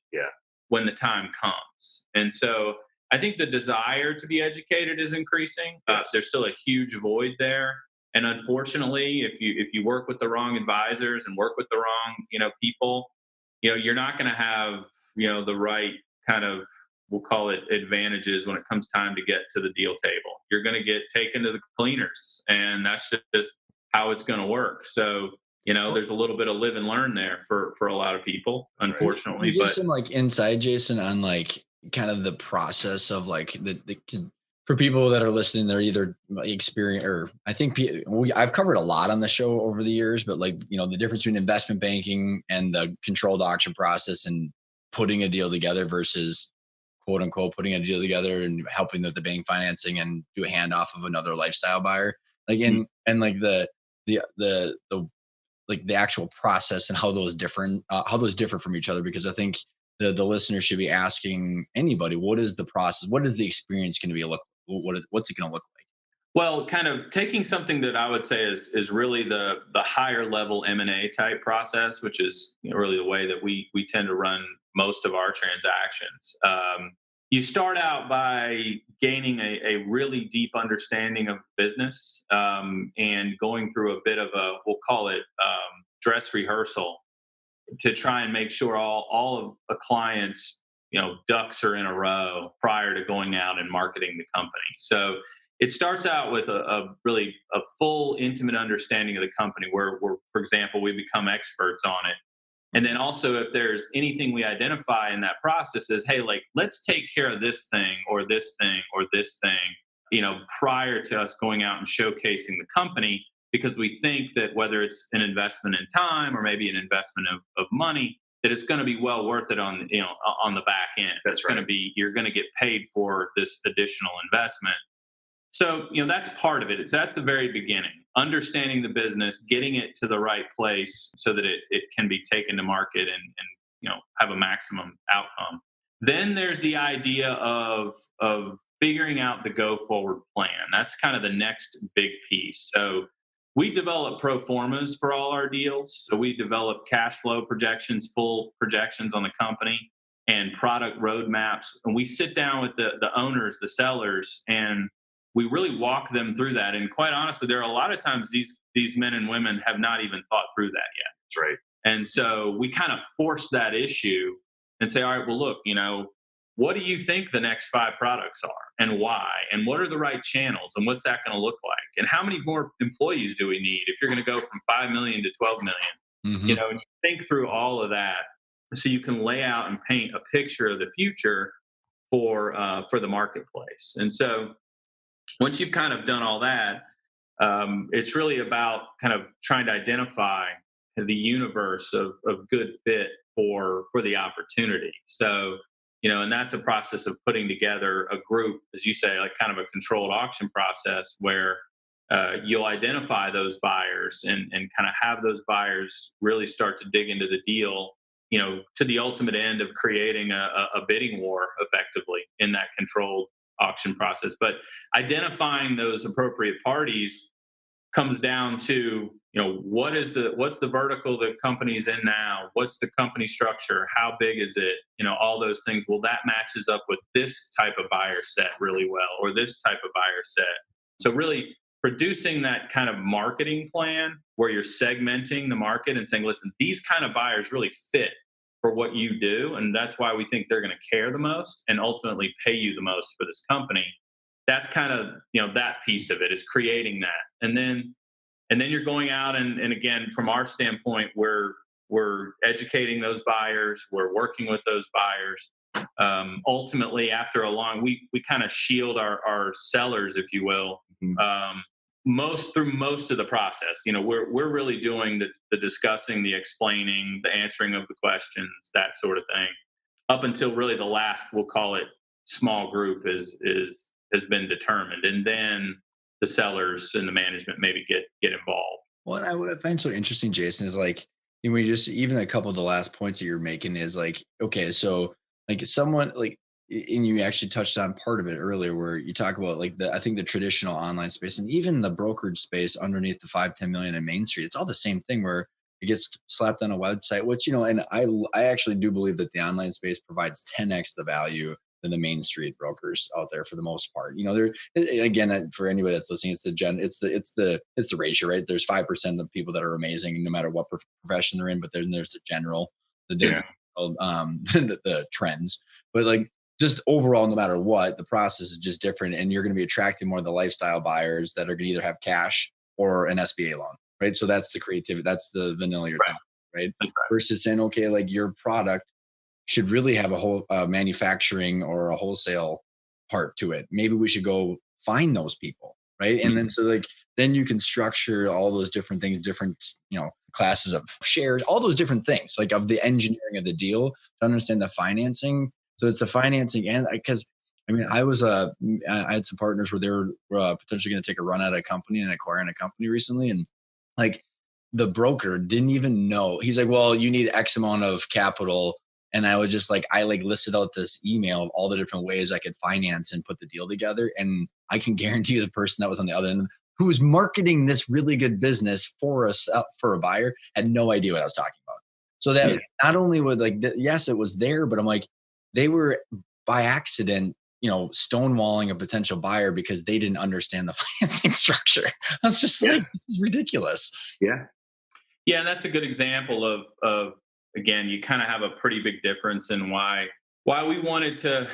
when the time comes. And so I think the desire to be educated is increasing. Yes. There's still a huge void there. And unfortunately, if you work with the wrong advisors and work with the wrong, people, you're not going to have, the right kind of, we'll call it advantages when it comes time to get to the deal table. You're going to get taken to the cleaners, and that's just how it's going to work. So, there's a little bit of live and learn there for a lot of people, unfortunately. Give some like insight, Jason, on like kind of the process of like the for people that are listening, they're either experience or I think I've covered a lot on the show over the years, but like, the difference between investment banking and the controlled auction process and putting a deal together versus quote unquote putting a deal together and helping with the bank financing and do a handoff of another lifestyle buyer. Like and like the like the actual process and how those differ from each other, because I think the listener should be asking anybody, what is the process, what is the experience going to be what's it going to look like? Well, kind of taking something that I would say is really the higher level M&A type process, which is really the way that we tend to run most of our transactions. You start out by gaining a really deep understanding of business, and going through a bit of we'll call it dress rehearsal, to try and make sure all of a client's ducks are in a row prior to going out and marketing the company. So it starts out with a really a full intimate understanding of the company where, for example, we become experts on it. And then also, if there's anything we identify in that process is, hey, like, let's take care of this thing or this thing or this thing, prior to us going out and showcasing the company, because we think that whether it's an investment in time or maybe an investment of money, that it's going to be well worth it on the back end. That's right. Going to be, you're going to get paid for this additional investment. So, that's part of it. That's the very beginning, understanding the business, getting it to the right place so that it can be taken to market and have a maximum outcome. Then there's the idea of figuring out the go forward plan. That's kind of the next big piece. So we develop pro formas for all our deals. So we develop cash flow projections, full projections on the company, and product roadmaps. And we sit down with the owners, the sellers, and we really walk them through that. And quite honestly, there are a lot of times these men and women have not even thought through that yet. That's right. And so we kind of force that issue and say, all right, well, look, what do you think the next 5 products are and why? And what are the right channels? And what's that going to look like? And how many more employees do we need if you're going to go from 5 million to 12 million? Mm-hmm. And you think through all of that so you can lay out and paint a picture of the future for the marketplace. And so once you've kind of done all that, it's really about kind of trying to identify the universe of good fit for the opportunity. So, and that's a process of putting together a group, as you say, like kind of a controlled auction process where you'll identify those buyers and kind of have those buyers really start to dig into the deal, to the ultimate end of creating a bidding war effectively in that controlled auction process. But identifying those appropriate parties comes down to, what's the vertical the company's in now? What's the company structure? How big is it? All those things. Well, that matches up with this type of buyer set really well, or this type of buyer set. So really producing that kind of marketing plan where you're segmenting the market and saying, listen, these kind of buyers really fit for what you do. And that's why we think they're going to care the most and ultimately pay you the most for this company. That's kind of, that piece of it is creating that. And then you're going out and again, from our standpoint, we're educating those buyers. We're working with those buyers. Ultimately, after a long, we kind of shield our sellers, if you will, most of the process. We're really doing the discussing, the explaining, the answering of the questions, that sort of thing, up until really the last, we'll call it, small group has been determined, and then the sellers and the management maybe get involved. What I find so interesting, Jason, is like, we just, even a couple of the last points that you're making is like, okay, so like someone like, and you actually touched on part of it earlier where you talk about like I think the traditional online space and even the brokerage space underneath the 5-10 million in Main Street, it's all the same thing where it gets slapped on a website, which, and I actually do believe that the online space provides 10x the value the main street brokers out there for the most part. They're, again, for anybody that's listening, it's the ratio, right? There's 5% of people that are amazing no matter what profession they're in, but then there's Yeah. the trends. But like, just overall, no matter what, the process is just different, and you're going to be attracting more of the lifestyle buyers that are going to either have cash or an SBA loan, right? So that's the creativity, that's the vanilla you're talking, right? That's right. Versus saying, okay, like your product should really have a whole manufacturing or a wholesale part to it. Maybe we should go find those people, right? And then so like then you can structure all those different things, different classes of shares, all those different things, like of the engineering of the deal to understand the financing. So it's the financing, and because I mean, I had some partners where they were potentially going to take a run at a company and acquiring a company recently, and like the broker didn't even know. He's like, "Well, you need X amount of capital." And I would just I listed out this email of all the different ways I could finance and put the deal together. And I can guarantee you the person that was on the other end who was marketing this really good business for a buyer had no idea what I was talking about. So that not only would yes, it was there, but I'm like, they were by accident, stonewalling a potential buyer because they didn't understand the financing structure. I was just like, this is ridiculous. Yeah. Yeah, and that's a good example of again, you kind of have a pretty big difference in why we wanted to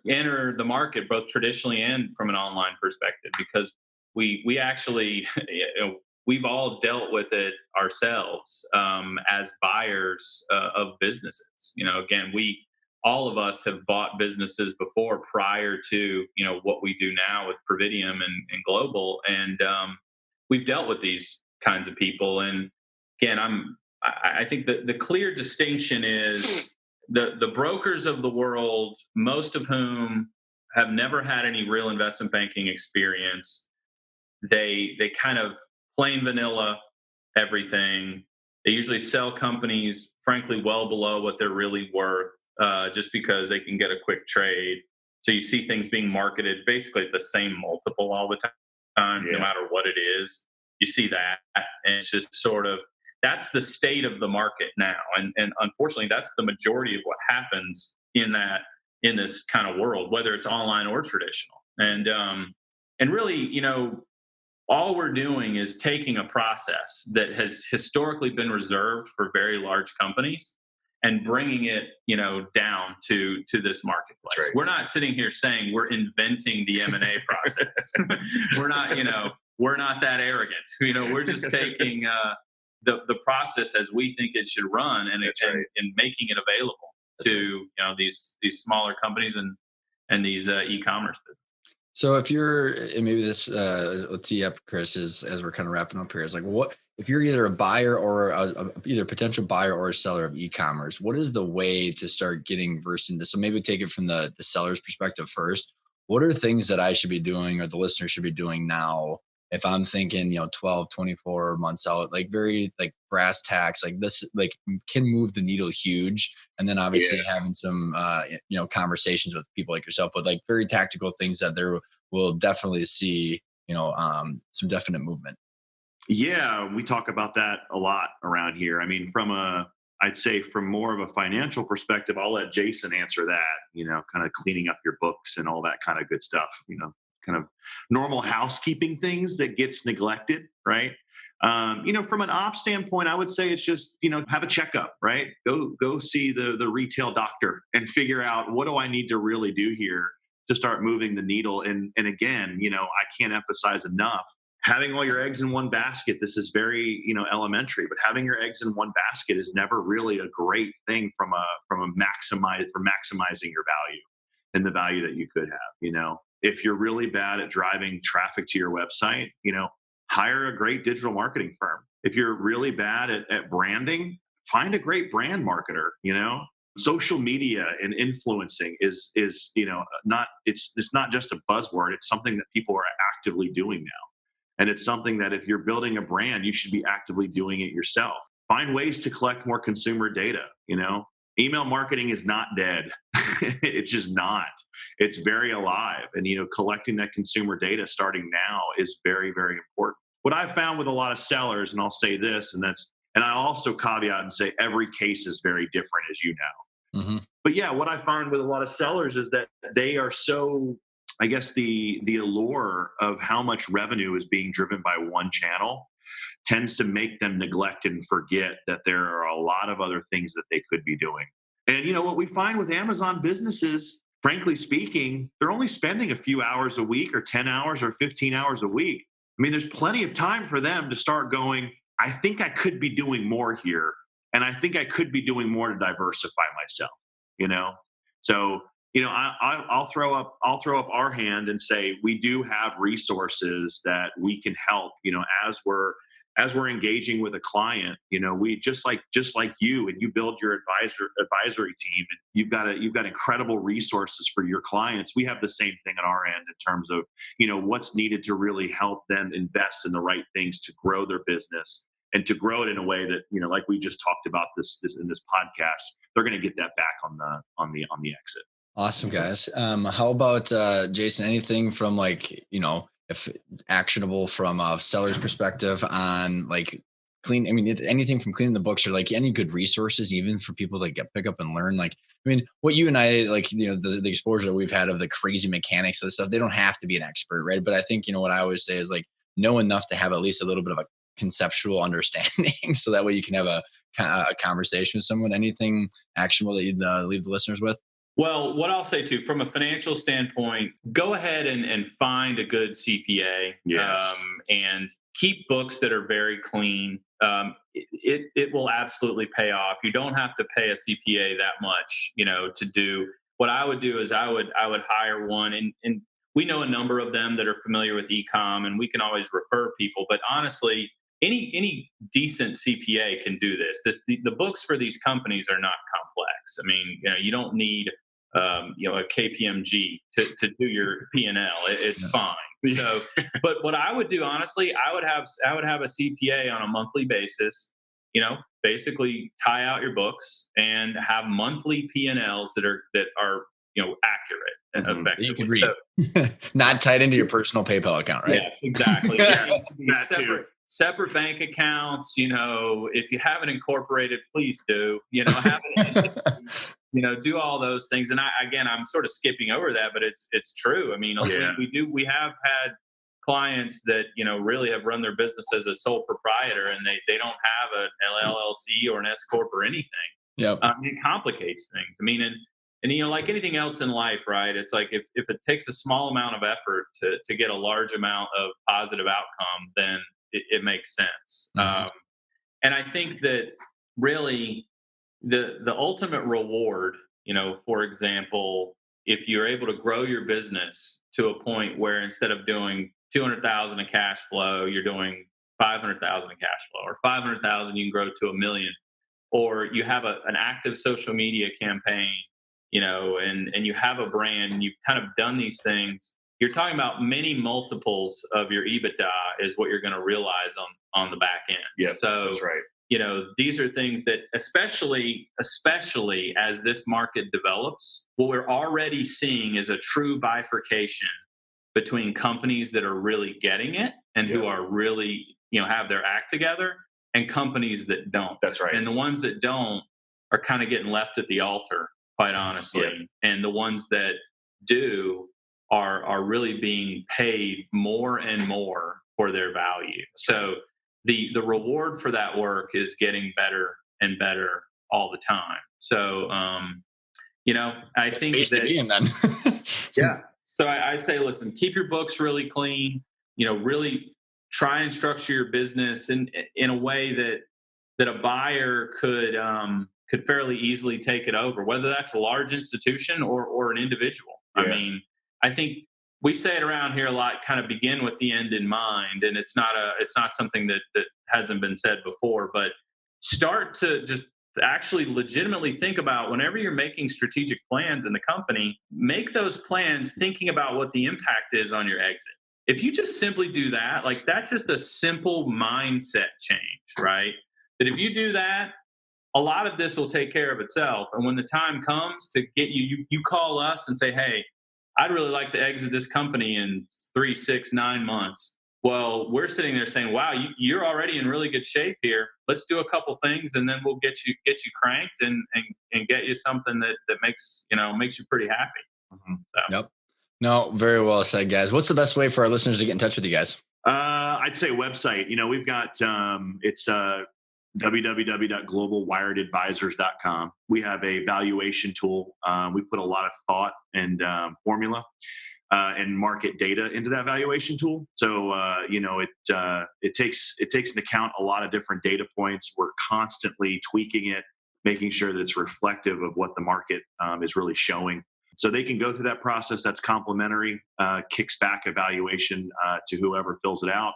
enter the market both traditionally and from an online perspective, because we actually we've all dealt with it ourselves as buyers of businesses. Again, all of us have bought businesses before prior to what we do now with Providium and Global, and we've dealt with these kinds of people. And again, I think that the clear distinction is the brokers of the world, most of whom have never had any real investment banking experience. They kind of plain vanilla everything. They usually sell companies, frankly, well below what they're really worth, just because they can get a quick trade. So you see things being marketed basically at the same multiple all the time, no matter what it is. You see that, and it's just sort of, that's the state of the market now, and unfortunately, that's the majority of what happens in this kind of world, whether it's online or traditional. And really, all we're doing is taking a process that has historically been reserved for very large companies and bringing it, down to this marketplace. Right. We're not sitting here saying we're inventing the M&A process. We're not that arrogant. We're just taking the process as we think it should run, and making it available to these smaller companies and these e-commerce businesses. So if you're, and maybe this will tee up, Chris, as we're kind of wrapping up here, is like, what if you're either a buyer or either a potential buyer or a seller of e-commerce? What is the way to start getting versed in this? So maybe take it from the seller's perspective first. What are things that I should be doing, or the listener should be doing now, if I'm thinking 12, 24 months out, like very brass tacks, like this, can move the needle huge? And then obviously having some conversations with people like yourself, but very tactical things that there will definitely see some definite movement. Yeah, we talk about that a lot around here. I mean, I'd say from more of a financial perspective, I'll let Jason answer that, kind of cleaning up your books and all that kind of good stuff, kind of normal housekeeping things that gets neglected, right? From an ops standpoint, I would say it's just, have a checkup, right? Go see the retail doctor and figure out, what do I need to really do here to start moving the needle? And again, I can't emphasize enough, having all your eggs in one basket. This is very, elementary, but having your eggs in one basket is never really a great thing for maximizing your value and the value that you could have. If you're really bad at driving traffic to your website, hire a great digital marketing firm. If you're really bad at branding, find a great brand marketer. Social media and influencing is it's not just a buzzword. It's something that people are actively doing now. And it's something that if you're building a brand, you should be actively doing it yourself. Find ways to collect more consumer data. Email marketing is not dead. It's just not. It's very alive. And, collecting that consumer data starting now is very, very important. What I've found with a lot of sellers, and I'll say this, and I also caveat and say every case is very different, as you know. Mm-hmm. But yeah, what I find with a lot of sellers is that they are so, I guess the allure of how much revenue is being driven by one channel tends to make them neglect and forget that there are a lot of other things that they could be doing. And what we find with Amazon businesses, frankly speaking, they're only spending a few hours a week or 10 hours or 15 hours a week. I mean, there's plenty of time for them to start going, I think I could be doing more here. And I think I could be doing more to diversify myself, you know? So, I'll throw up our hand and say we do have resources that we can help, as we're engaging with a client. We just like you, and you build your advisory team, and you've got incredible resources for your clients. We have the same thing on our end in terms of what's needed to really help them invest in the right things to grow their business and to grow it in a way that like we just talked about this in this podcast, they're going to get that back on the exit. Awesome, guys. How about Jason? Anything from if actionable from a seller's perspective on anything from cleaning the books, or any good resources even for people to pick up and learn? What you and I the exposure that we've had of the crazy mechanics of the stuff. They don't have to be an expert, right? But I think what I always say is know enough to have at least a little bit of a conceptual understanding, so that way you can have a conversation with someone. Anything actionable that you'd leave the listeners with? Well, what I'll say too, from a financial standpoint, go ahead and find a good CPA. Yes. And keep books that are very clean. It will absolutely pay off. You don't have to pay a CPA that much, to do. What I would do is I would hire one, and we know a number of them that are familiar with e-com, and we can always refer people. But honestly, any decent CPA can do this. The books for these companies are not complex. I mean, you don't need a KPMG to do your P&L. It's fine. So, but what I would do, honestly, I would have a CPA on a monthly basis. Basically tie out your books and have monthly P&Ls that are accurate and effective. You can read, not tied into your personal PayPal account, right? Yes, exactly. Yeah, too. Separate bank accounts. If you haven't incorporated, please do. Have it. Do all those things. And I'm sort of skipping over that, but it's true. I mean, we have had clients that really have run their business as a sole proprietor, and they don't have an LLC or an S corp or anything. Yep. It complicates things. I mean, and like anything else in life, right? It's like if it takes a small amount of effort to get a large amount of positive outcome, then it makes sense. Mm-hmm. And I think that really the ultimate reward, for example, if you're able to grow your business to a point where instead of doing 200,000 in cash flow, you're doing 500,000 in cash flow, or 500,000 you can grow to $1 million, or you have an active social media campaign, and you have a brand, and you've kind of done these things. You're talking about many multiples of your EBITDA is what you're going to realize on the back end. Yeah, so that's right. These are things that, especially as this market develops, what we're already seeing is a true bifurcation between companies that are really getting it and who are really, have their act together, and companies that don't. That's right. And the ones that don't are kind of getting left at the altar, quite honestly. Yeah. And the ones that do are really being paid more and more for their value. So the reward for that work is getting better and better all the time. So, I think that, to be in then. Yeah. So I'd say, listen, keep your books really clean, really try and structure your business in a way that a buyer could fairly easily take it over, whether that's a large institution or an individual. Yeah. I mean, I think we say it around here a lot, kind of begin with the end in mind. And it's not something that hasn't been said before, but start to just actually legitimately think about, whenever you're making strategic plans in the company, make those plans thinking about what the impact is on your exit. If you just simply do that, that's just a simple mindset change, right? That if you do that, a lot of this will take care of itself. And when the time comes to get you call us and say, hey, I'd really like to exit this company in 3, 6, 9 months. Well, we're sitting there saying, "Wow, you're already in really good shape here. Let's do a couple things, and then we'll get you cranked and get you something that makes you pretty happy." Mhm. So. Yep. No, very well said, guys. What's the best way for our listeners to get in touch with you guys? I'd say website. We've got it's www.globalwiredadvisors.com. We have a valuation tool. We put a lot of thought and formula and market data into that valuation tool. So it takes into account a lot of different data points. We're constantly tweaking it, making sure that it's reflective of what the market is really showing. So they can go through that process. That's complimentary, kicks back a valuation to whoever fills it out.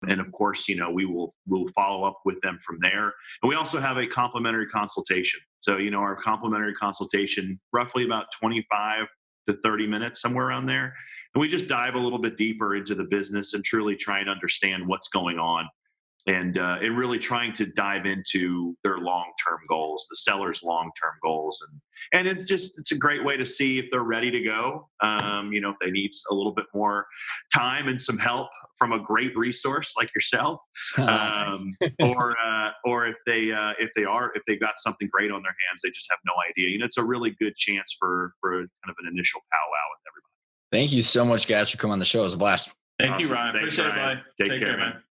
And of course, we'll follow up with them from there. And we also have a complimentary consultation. So, our complimentary consultation, roughly about 25 to 30 minutes, somewhere around there. And we just dive a little bit deeper into the business and truly try and understand what's going on. And really trying to dive into their long-term goals, the seller's long-term goals. And it's a great way to see if they're ready to go. If they need a little bit more time and some help from a great resource like yourself, or if they've got something great on their hands, they just have no idea. It's a really good chance for kind of an initial powwow with everybody. Thank you so much, guys, for coming on the show. It was a blast. Thank you, Ryan. Thanks, Appreciate Ryan. it, bye. Take care, man.